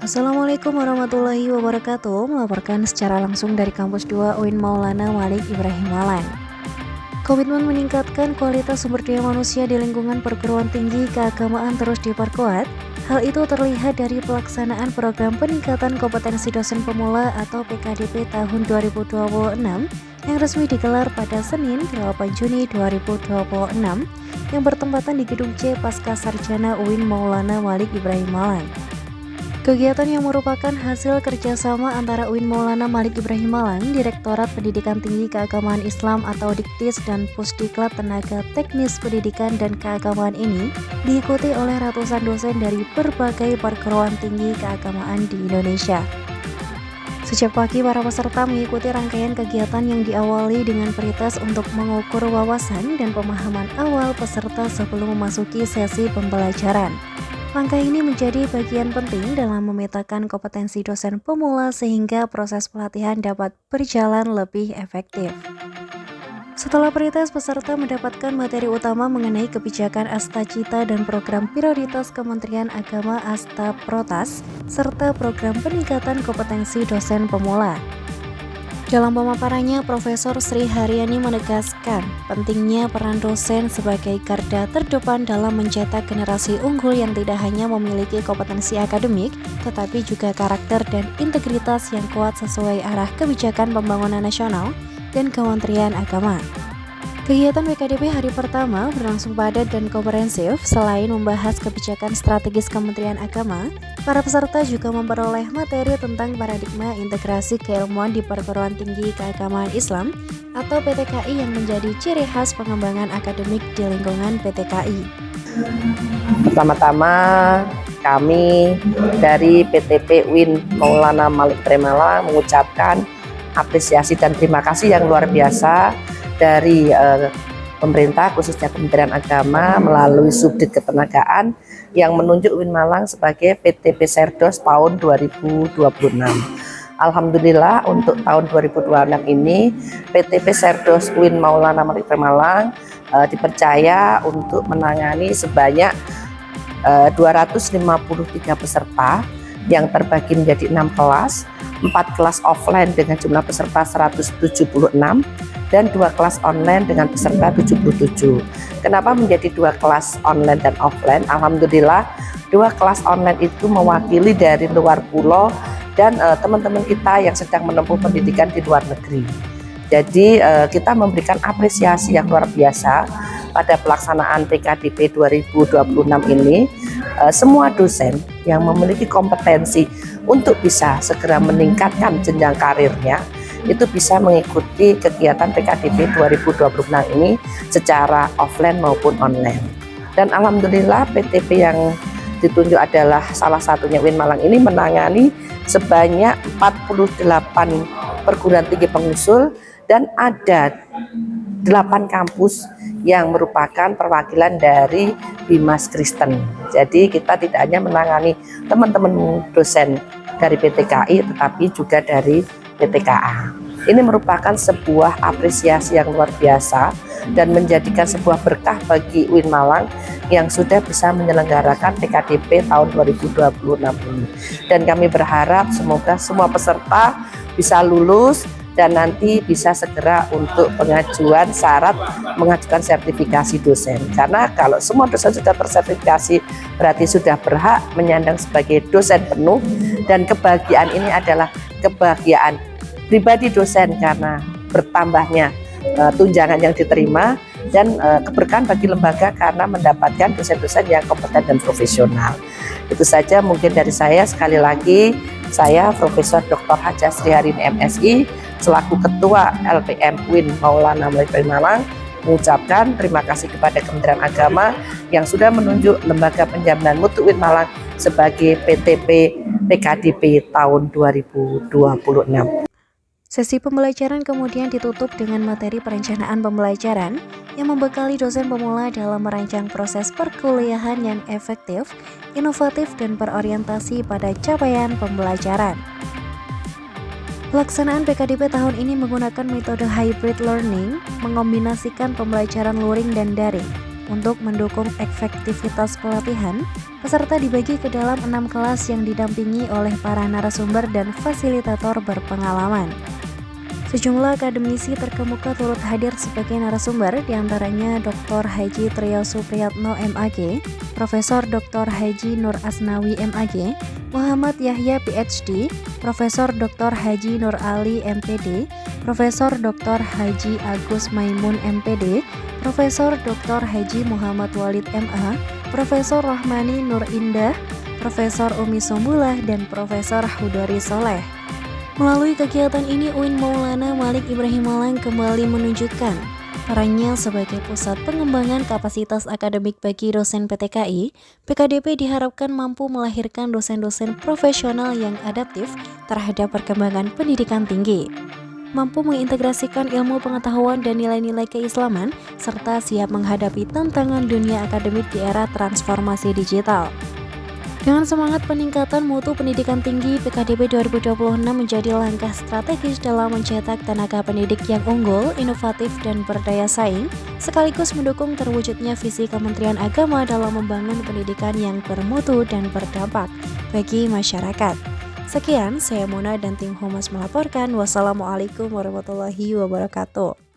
Assalamualaikum warahmatullahi wabarakatuh. Melaporkan secara langsung dari Kampus 2 UIN Maulana Malik Ibrahim Malang. Komitmen meningkatkan kualitas sumber daya manusia di lingkungan perguruan tinggi keagamaan terus diperkuat. Hal itu terlihat dari pelaksanaan program peningkatan kompetensi dosen pemula atau PKDP tahun 2026 yang resmi digelar pada Senin 8 Juni 2026 yang bertempatan di Gedung C Pasca Sarjana UIN Maulana Malik Ibrahim Malang. Kegiatan yang merupakan hasil kerjasama antara UIN Maulana Malik Ibrahim Malang, Direktorat Pendidikan Tinggi Keagamaan Islam atau Diktis dan Pusdiklat Tenaga Teknis Pendidikan dan Keagamaan ini diikuti oleh ratusan dosen dari berbagai perguruan tinggi keagamaan di Indonesia. Sejak pagi, para peserta mengikuti rangkaian kegiatan yang diawali dengan pretest untuk mengukur wawasan dan pemahaman awal peserta sebelum memasuki sesi pembelajaran. Langkah ini menjadi bagian penting dalam memetakan kompetensi dosen pemula sehingga proses pelatihan dapat berjalan lebih efektif. Setelah pretest, peserta mendapatkan materi utama mengenai kebijakan Astacita dan program prioritas Kementerian Agama Asta Protas, serta program peningkatan kompetensi dosen pemula. Dalam pemaparannya, Profesor Sri Haryani menegaskan pentingnya peran dosen sebagai garda terdepan dalam mencetak generasi unggul yang tidak hanya memiliki kompetensi akademik, tetapi juga karakter dan integritas yang kuat sesuai arah kebijakan pembangunan nasional dan Kementerian Agama. Kegiatan PKDP hari pertama berlangsung padat dan komprehensif. Selain membahas kebijakan strategis Kementerian Agama, para peserta juga memperoleh materi tentang paradigma integrasi keilmuan di perguruan tinggi keagamaan Islam atau PTKI yang menjadi ciri khas pengembangan akademik di lingkungan PTKI. Pertama-tama kami dari PTP UIN Maulana Malik Ibrahim Malang mengucapkan apresiasi dan terima kasih yang luar biasa dari pemerintah, khususnya Kementerian Agama melalui Subdit Ketenagaan yang menunjuk UIN Malang sebagai PTP Serdos tahun 2026. Alhamdulillah untuk tahun 2026 ini PTP Serdos UIN Maulana Malik Ibrahim Malang dipercaya untuk menangani sebanyak 253 peserta yang terbagi menjadi 6 kelas, 4 kelas offline dengan jumlah peserta 176 dan 2 kelas online dengan peserta 77. Kenapa menjadi 2 kelas online dan offline? Alhamdulillah 2 kelas online itu mewakili dari luar pulau dan teman-teman kita yang sedang menempuh pendidikan di luar negeri. Jadi kita memberikan apresiasi yang luar biasa pada pelaksanaan PKDP 2026 ini. Semua dosen yang memiliki kompetensi untuk bisa segera meningkatkan jenjang karirnya itu bisa mengikuti kegiatan PKDP 2026 ini secara offline maupun online. Dan alhamdulillah PTP yang ditunjuk adalah salah satunya UIN Malang ini menangani sebanyak 48 perguruan tinggi pengusul dan ada 8 kampus yang merupakan perwakilan dari Bimas Kristen. Jadi kita tidak hanya menangani teman-teman dosen dari PTKI tetapi juga dari PTKA. Ini merupakan sebuah apresiasi yang luar biasa dan menjadikan sebuah berkah bagi UIN Malang yang sudah bisa menyelenggarakan PKDP tahun 2026 ini. Dan kami berharap semoga semua peserta bisa lulus dan nanti bisa segera untuk pengajuan syarat mengajukan sertifikasi dosen. Karena kalau semua dosen sudah tersertifikasi berarti sudah berhak menyandang sebagai dosen penuh, dan kebahagiaan ini adalah kebahagiaan pribadi dosen karena bertambahnya tunjangan yang diterima dan keberkahan bagi lembaga karena mendapatkan dosen-dosen yang kompeten dan profesional. Itu saja mungkin dari saya. Sekali lagi saya Profesor Dr. Haja Sri Haryani MSI selaku Ketua LPM UIN Maulana Malik Ibrahim Malang mengucapkan terima kasih kepada Kementerian Agama yang sudah menunjuk Lembaga Penjaminan Mutu UIN Malang sebagai PTP PKDP tahun 2026. Sesi pembelajaran kemudian ditutup dengan materi perencanaan pembelajaran yang membekali dosen pemula dalam merancang proses perkuliahan yang efektif, inovatif, dan berorientasi pada capaian pembelajaran. Pelaksanaan PKDP tahun ini menggunakan metode hybrid learning, mengombinasikan pembelajaran luring dan daring. Untuk mendukung efektivitas pelatihan, peserta dibagi ke dalam 6 kelas yang didampingi oleh para narasumber dan fasilitator berpengalaman. Sejumlah akademisi terkemuka turut hadir sebagai narasumber, diantaranya Dr. Haji Trio Supriyatno MAG, Profesor Dr. Haji Nur Asnawi MAG, Muhammad Yahya PhD, Profesor Dr. Haji Nur Ali MPD, Profesor Dr. Haji Agus Maimun MPD, Profesor Dr. Haji Muhammad Walid MA, Profesor Rahmani Nur Indah, Profesor Umi Sumbulah, dan Profesor Hudori Soleh. Melalui kegiatan ini, UIN Maulana Malik Ibrahim Malang kembali menunjukkan perannya sebagai pusat pengembangan kapasitas akademik bagi dosen PTKI. PKDP diharapkan mampu melahirkan dosen-dosen profesional yang adaptif terhadap perkembangan pendidikan tinggi, mampu mengintegrasikan ilmu pengetahuan dan nilai-nilai keislaman, serta siap menghadapi tantangan dunia akademik di era transformasi digital. Dengan semangat peningkatan mutu pendidikan tinggi, PKDP 2026 menjadi langkah strategis dalam mencetak tenaga pendidik yang unggul, inovatif, dan berdaya saing, sekaligus mendukung terwujudnya visi Kementerian Agama dalam membangun pendidikan yang bermutu dan berdampak bagi masyarakat. Sekian, saya Mona dan tim Humas melaporkan. Wassalamualaikum warahmatullahi wabarakatuh.